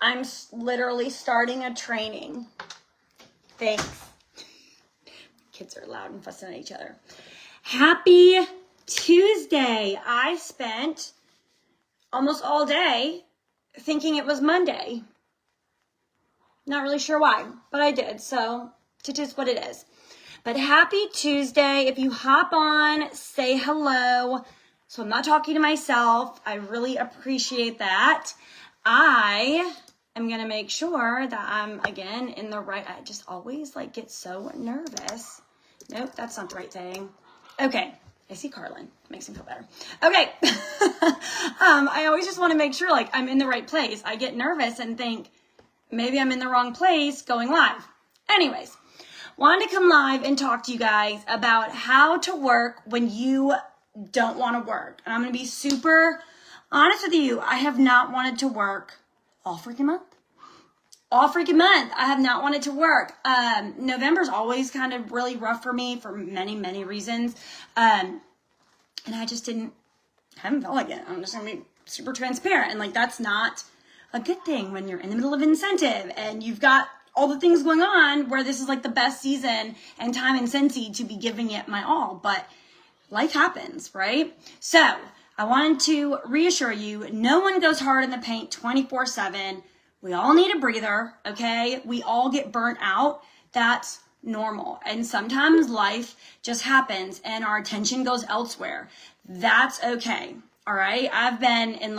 I'm literally starting a training. Thanks. Kids are loud and fussing at each other. Happy Tuesday. I spent almost all day thinking it was Monday. Not really sure why, but I did. So it is what it is. But happy Tuesday. If you hop on, say hello. So I'm not talking to myself. I really appreciate that. I am going to make sure that I'm, again, in the right. I just always get so nervous. Nope, that's not the right thing. Okay. I see Carlin. Makes me feel better. Okay. I always just want to make sure I'm in the right place. I get nervous and think maybe I'm in the wrong place going live. Anyways, wanted to come live and talk to you guys about how to work when you don't want to work. And I'm going to be super honest with you. I have not wanted to work all freaking month. I have not wanted to work. November's always kind of really rough for me for many, many reasons. And I just haven't felt like it. I'm just going to be super transparent. And that's not a good thing when you're in the middle of incentive and you've got all the things going on where this is the best season and time in Scentsy to be giving it my all. But life happens, right? So I wanted to reassure you, no one goes hard in the paint 24/7. We all need a breather, okay? We all get burnt out. That's normal. And sometimes life just happens and our attention goes elsewhere. That's okay, all right? I've been in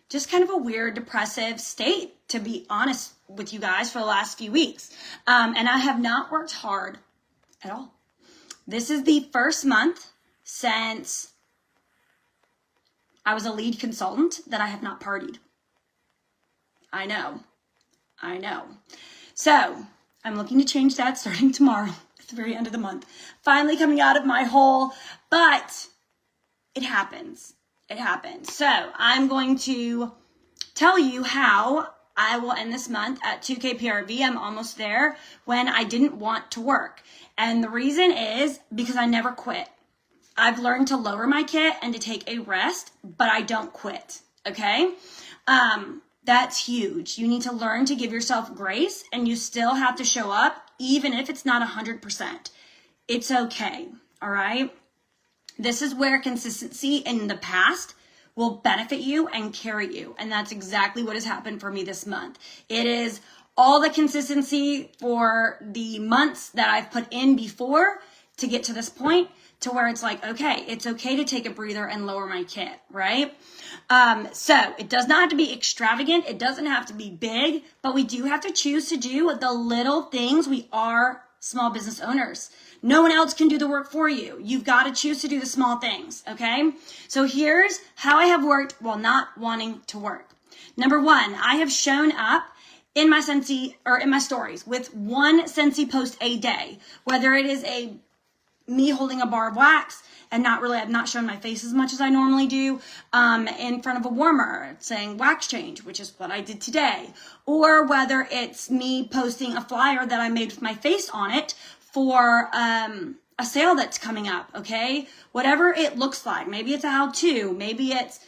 just kind of a weird depressive state, to be honest with you guys, for the last few weeks. And I have not worked hard at all. This is the first month since I was a lead consultant that I have not partied. I know. So I'm looking to change that starting tomorrow at the very end of the month. Finally coming out of my hole, but it happens. So I'm going to tell you how I will end this month at 2K PRV. I'm almost there when I didn't want to work. And the reason is because I never quit. I've learned to lower my kit and to take a rest, but I don't quit, okay? That's huge. You need to learn to give yourself grace, and you still have to show up even if it's not 100%. It's okay, all right? This is where consistency in the past will benefit you and carry you, and that's exactly what has happened for me this month. It is all the consistency for the months that I've put in before to get to this point, to where it's okay, it's okay to take a breather and lower my kit, right? So it does not have to be extravagant. It doesn't have to be big, but we do have to choose to do the little things. We are small business owners. No one else can do the work for you. You've got to choose to do the small things, okay? So here's how I have worked while not wanting to work. Number one, I have shown up in my Scentsy or in my stories with one Scentsy post a day, whether it is me holding a bar of wax and I've not shown my face as much as I normally do, in front of a warmer saying wax change, which is what I did today, or whether it's me posting a flyer that I made with my face on it for a sale that's coming up, okay? Whatever it looks like. Maybe it's a how-to. Maybe it's,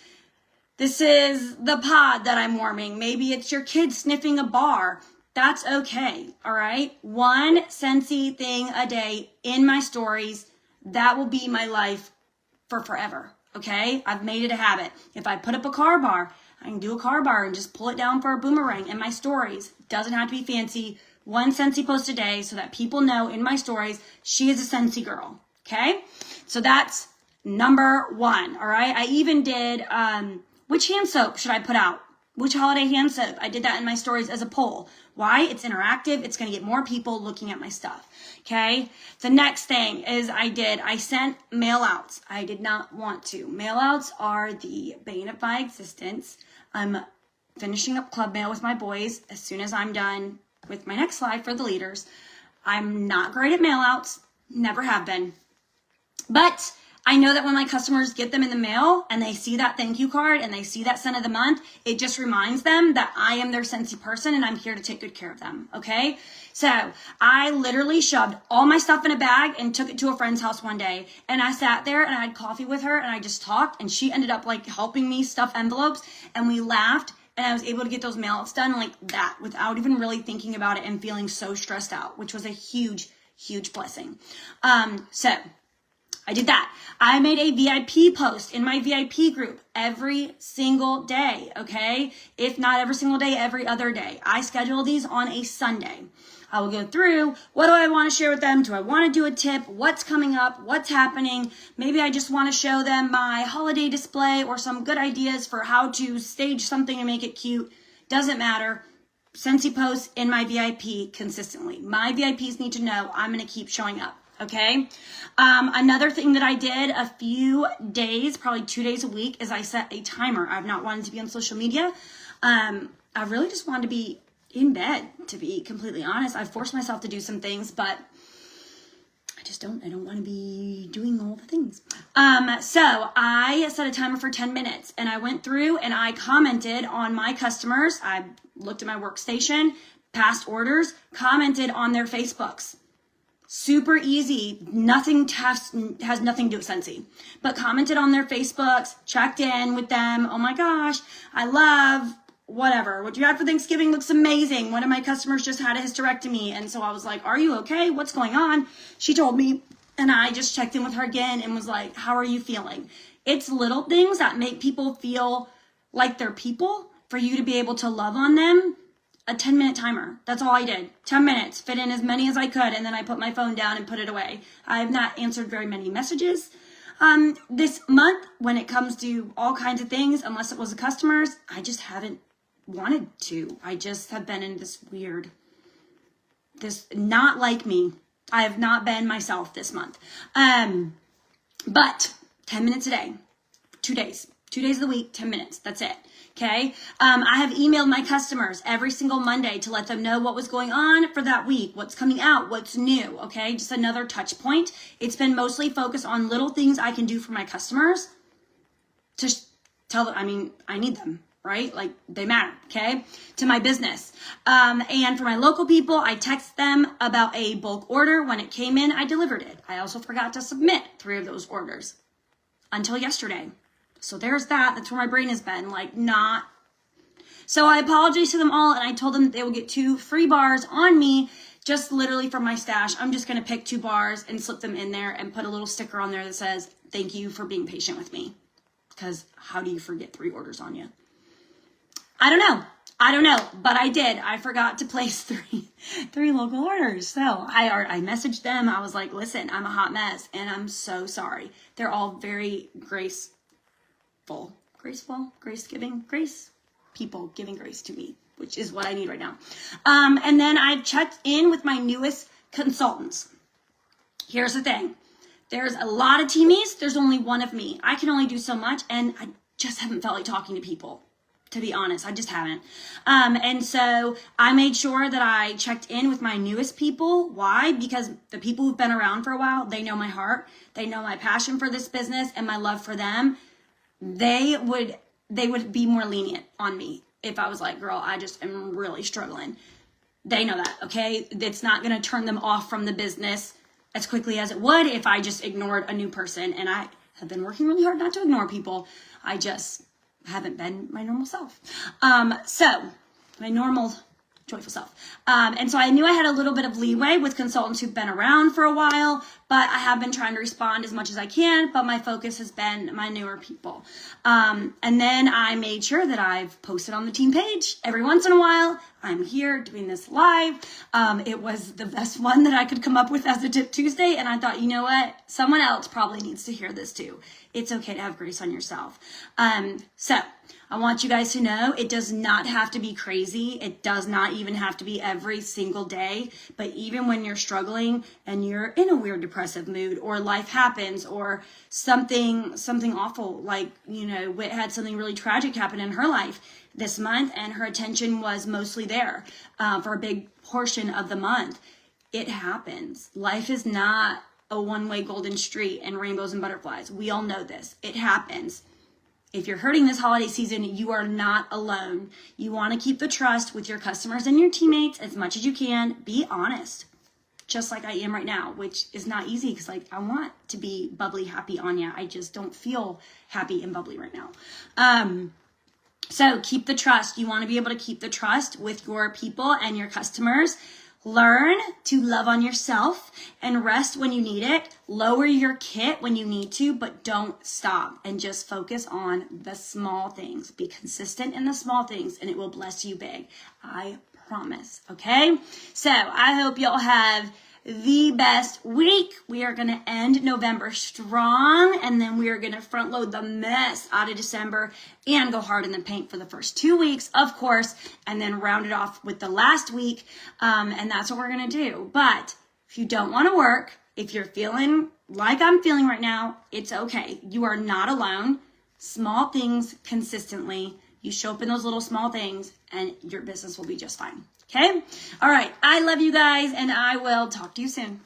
this is the pod that I'm warming. Maybe it's your kid sniffing a bar. That's okay, all right? One Scentsy thing a day in my stories. That will be my life for forever, okay? I've made it a habit. If I put up a car bar, I can do a car bar and just pull it down for a boomerang in my stories. Doesn't have to be fancy. One Scentsy post a day so that people know in my stories she is a Scentsy girl, okay? So that's number one, all right? I even did, which hand soap should I put out? Which holiday hand soap? I did that in my stories as a poll. Why? It's interactive. It's going to get more people looking at my stuff. Okay. The next thing is I sent mail outs. I did not want to. Mail outs are the bane of my existence. I'm finishing up club mail with my boys as soon as I'm done with my next slide for the leaders. I'm not great at mail outs. Never have been. But I know that when my customers get them in the mail and they see that thank you card and they see that scent of the month, it just reminds them that I am their Scentsy person and I'm here to take good care of them, okay? So I literally shoved all my stuff in a bag and took it to a friend's house one day. And I sat there and I had coffee with her and I just talked, and she ended up helping me stuff envelopes, and we laughed and I was able to get those mail-outs done like that without even really thinking about it and feeling so stressed out, which was a huge, huge blessing. So I did that. I made a VIP post in my VIP group every single day, okay? If not every single day, every other day. I schedule these on a Sunday. I will go through, what do I want to share with them? Do I want to do a tip? What's coming up? What's happening? Maybe I just want to show them my holiday display or some good ideas for how to stage something and make it cute. Doesn't matter. Scentsy posts in my VIP consistently. My VIPs need to know I'm going to keep showing up. Okay. Another thing that I did a few days, probably 2 days a week, is I set a timer. I've not wanted to be on social media. I really just wanted to be in bed, to be completely honest. I forced myself to do some things, but I don't want to be doing all the things. So I set a timer for 10 minutes and I went through and I commented on my customers. I looked at my workstation, past orders, commented on their Facebooks. Super easy. Nothing has nothing to do with Scentsy, but commented on their Facebooks, checked in with them. Oh my gosh, I love whatever. What you had for Thanksgiving looks amazing. One of my customers just had a hysterectomy. And so I was like, are you okay? What's going on? She told me, and I just checked in with her again and was like, how are you feeling? It's little things that make people feel like they're people for you to be able to love on them. A 10-minute timer. That's all I did. 10 minutes, fit in as many as I could. And then I put my phone down and put it away. I have not answered very many messages this month when it comes to all kinds of things, unless it was the customers. I just haven't wanted to. I just have been in this not like me. I have not been myself this month. But 10 minutes a day, 2 days of the week, 10 minutes. That's it. Okay. I have emailed my customers every single Monday to let them know what was going on for that week, what's coming out, what's new. Okay. Just another touch point. It's been mostly focused on little things I can do for my customers to tell them, I need them. Right? Like they matter, okay? To my business. And for my local people, I text them about a bulk order. When it came in, I delivered it. I also forgot to submit 3 of those orders until yesterday. So there's that. That's where my brain has been, So I apologized to them all and I told them that they will get 2 free bars on me, just literally from my stash. I'm just going to pick 2 bars and slip them in there and put a little sticker on there that says, thank you for being patient with me. Because how do you forget 3 orders on you? I don't know, but I did. I forgot to place 3 local orders. So I messaged them. I was like, listen, I'm a hot mess and I'm so sorry. They're all very graceful, grace-giving, people giving grace to me, which is what I need right now. And then I checked in with my newest consultants. Here's the thing. There's a lot of teamies. There's only one of me. I can only do so much and I just haven't felt like talking to people. To be honest, I just haven't. And so I made sure that I checked in with my newest people. Why? Because the people who've been around for a while, they know my heart. They know my passion for this business and my love for them. They would be more lenient on me if I was like, girl, I just am really struggling. They know that, okay? It's not going to turn them off from the business as quickly as it would if I just ignored a new person. And I have been working really hard not to ignore people. I just haven't been my normal self. So my normal joyful self. And so I knew I had a little bit of leeway with consultants who've been around for a while, but I have been trying to respond as much as I can, but my focus has been my newer people. And then I made sure that I've posted on the team page every once in a while. I'm here doing this live. It was the best one that I could come up with as a Tip Tuesday. And I thought, you know what? Someone else probably needs to hear this too. It's okay to have grace on yourself. So I want you guys to know it does not have to be crazy. It does not even have to be every single day. But even when you're struggling and you're in a weird depressive mood or life happens or something awful, like, Whit had something really tragic happen in her life this month and her attention was mostly there for a big portion of the month. It happens. Life is not a one-way golden street and rainbows and butterflies. We all know this. It happens. If you're hurting this holiday season, you are not alone. You want to keep the trust with your customers and your teammates as much as you can. Be honest, just like I am right now, which is not easy because I want to be bubbly, happy Anya. I just don't feel happy and bubbly right now. So keep the trust. You want to be able to keep the trust with your people and your customers. Learn to love on yourself and rest when you need it. Lower your kit when you need to, but don't stop and just focus on the small things. Be consistent in the small things and it will bless you big. I promise. Okay? So I hope y'all have the best week. We are going to end November strong, and then we are going to front load the mess out of December and go hard in the paint for the first 2 weeks, of course, and then round it off with the last week. And that's what we're going to do. But if you don't want to work, if you're feeling like I'm feeling right now, it's okay. You are not alone. Small things consistently. You show up in those little small things and your business will be just fine. Okay? All right. I love you guys and I will talk to you soon.